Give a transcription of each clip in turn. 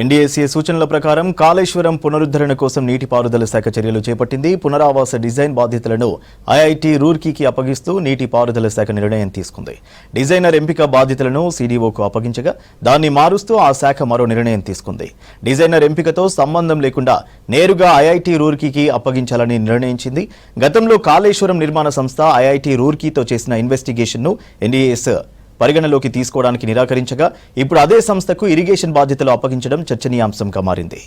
NDSA సూచనల ప్రకారం కాళేశ్వరం పునరుద్ధరణ కోసం నీటిపారుదల శాఖ చర్యలు చేపట్టింది. పునరావాస డిజైన్ బాధ్యతలను ఐఐటీ రూర్కీకి అప్పగిస్తూ నీటిపారుదల శాఖ నిర్ణయం తీసుకుంది. డిజైనర్ ఎంపిక బాధ్యతలను సీడీఓకు అప్పగించగా దాన్ని మారుస్తూ ఆ శాఖ మరో నిర్ణయం తీసుకుంది. డిజైనర్ ఎంపికతో సంబంధం లేకుండా నేరుగా ఐఐటీ రూర్కీకి అప్పగించాలని నిర్ణయించింది. గతంలో కాళేశ్వరం నిర్మాణ సంస్థ ఐఐటీ రూర్కీతో చేసిన ఇన్వెస్టిగేషన్ను ఎన్డీఎస్ పరిగణలోకి తీసుకోవడానికి నిరాకరించగా ఇప్పుడు అదే సంస్థకు ఇరిగేషన్ బాధ్యతలు అప్పగించడం చర్చనీయాంశంగా మారింది.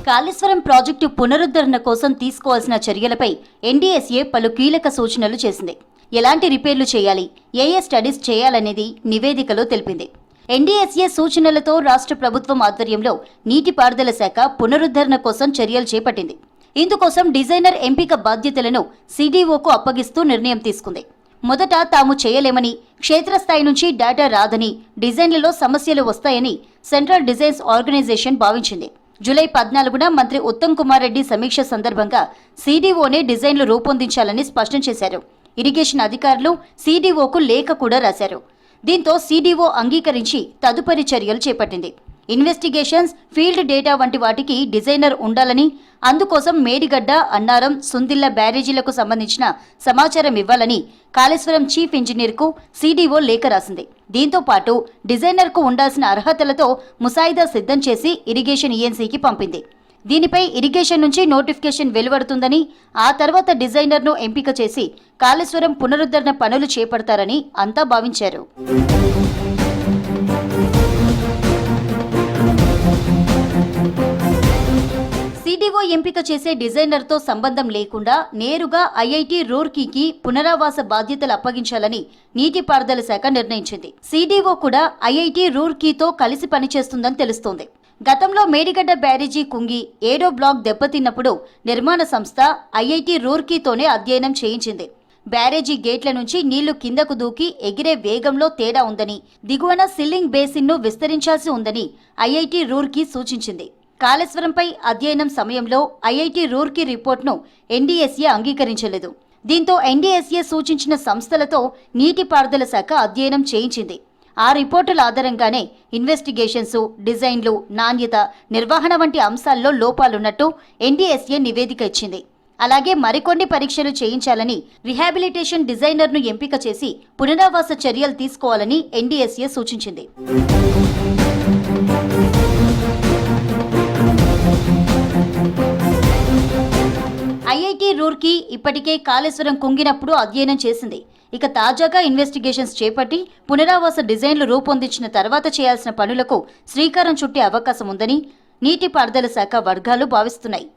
కాళేశ్వరం ప్రాజెక్టు పునరుద్ధరణ కోసం తీసుకోవాల్సిన చర్యలపై ఎన్డీఎస్ఏ పలు కీలక సూచనలు చేసింది. ఎలాంటి రిపేర్లు చేయాలి, ఏ స్టడీస్ చేయాలనేది నివేదికలో తెలిపింది. ఎన్డీఎస్ఏ సూచనలతో రాష్ట్ర ప్రభుత్వం ఆధ్వర్యంలో నీటిపారుదల శాఖ పునరుద్ధరణ కోసం చర్యలు చేపట్టింది. ఇందుకోసం డిజైనర్ ఎంపిక బాధ్యతలను సీడీఓకు అప్పగిస్తూ నిర్ణయం తీసుకుంది. మొదట తాము చేయలేమని, క్షేత్రస్థాయి నుంచి డేటా రాదని, డిజైన్లలో సమస్యలు వస్తాయని సెంట్రల్ డిజైన్స్ ఆర్గనైజేషన్ భావించింది. జూలై 14న మంత్రి ఉత్తమ్ కుమార్ రెడ్డి సమీక్ష సందర్భంగా సీడీఓనే డిజైన్లు రూపొందించాలని స్పష్టం చేశారు. ఇరిగేషన్ అధికారులు సీడీఓకు లేఖ కూడా రాశారు. దీంతో సీడీఓ అంగీకరించి తదుపరి చర్యలు చేపట్టింది. ఇన్వెస్టిగేషన్స్, ఫీల్డ్ డేటా వంటి వాటికి డిజైనర్ ఉండాలని, అందుకోసం మేడిగడ్డ, అన్నారం, సుందిళ్ల బ్యారేజీలకు సంబంధించిన సమాచారం ఇవ్వాలని కాళేశ్వరం చీఫ్ ఇంజనీర్కు సీడీఓ లేఖ రాసింది. దీంతో పాటు డిజైనర్కు ఉండాల్సిన అర్హతలతో ముసాయిదా సిద్ధం చేసి ఇరిగేషన్ ఈఎన్సీకి పంపింది. దీనిపై ఇరిగేషన్ నుంచి నోటిఫికేషన్ వెలువడుతుందని, ఆ తర్వాత డిజైనర్ను ఎంపిక చేసి కాళేశ్వరం పునరుద్ధరణ పనులు చేపడతారని అంతా భావించారు. సీడీఓ ఎంపిక చేసే డిజైనర్తో సంబంధం లేకుండా నేరుగా ఐఐటీ రూర్కీకి పునరావాస బాధ్యతలు అప్పగించాలని నీటిపారుదల శాఖ నిర్ణయించింది. సీడీఓ కూడా ఐఐటీ రూర్కీతో కలిసి పనిచేస్తుందని తెలుస్తోంది. గతంలో మేడిగడ్డ బ్యారేజీ కుంగి 7వ బ్లాక్ దెబ్బతిన్నప్పుడు నిర్మాణ సంస్థ ఐఐటీ రూర్కీతోనే అధ్యయనం చేయించింది. బ్యారేజీ గేట్ల నుంచి నీళ్లు కిందకు దూకి ఎగిరే వేగంలో తేడా ఉందని, దిగువన సిల్లింగ్ బేసిన్ను విస్తరించాల్సి ఉందని ఐఐటీ రూర్కీ సూచించింది. కాళేశ్వరంపై అధ్యయనం సమయంలో ఐఐటీ రూర్కీ రిపోర్ట్ను ఎన్డీఎస్ఏ అంగీకరించలేదు. దీంతో ఎన్డీఎస్ఏ సూచించిన సంస్థలతో నీటిపారుదల శాఖ అధ్యయనం చేయించింది. ఆ రిపోర్టుల ఆధారంగానే ఇన్వెస్టిగేషన్స్, డిజైన్లు, నాణ్యత, నిర్వహణ వంటి అంశాల్లో లోపాలున్నట్టు ఎన్డీఎస్ఏ నివేదిక ఇచ్చింది. అలాగే మరికొన్ని పరీక్షలు చేయించాలని, రిహాబిలిటేషన్ డిజైనర్ను ఎంపిక చేసి పునరావాస చర్యలు తీసుకోవాలని ఎన్డీఎస్ఏ సూచించింది. ఐఐటీ రూర్కీ ఇప్పటికే కాళేశ్వరం కుంగినప్పుడు అధ్యయనం చేసింది. ఇక తాజాగా ఇన్వెస్టిగేషన్స్ చేపట్టి పునరావాస డిజైన్లు రూపొందించిన తర్వాత చేయాల్సిన పనులకు శ్రీకారం చుట్టే అవకాశం ఉందని నీటిపారుదల శాఖ వర్గాలు భావిస్తున్నాయి.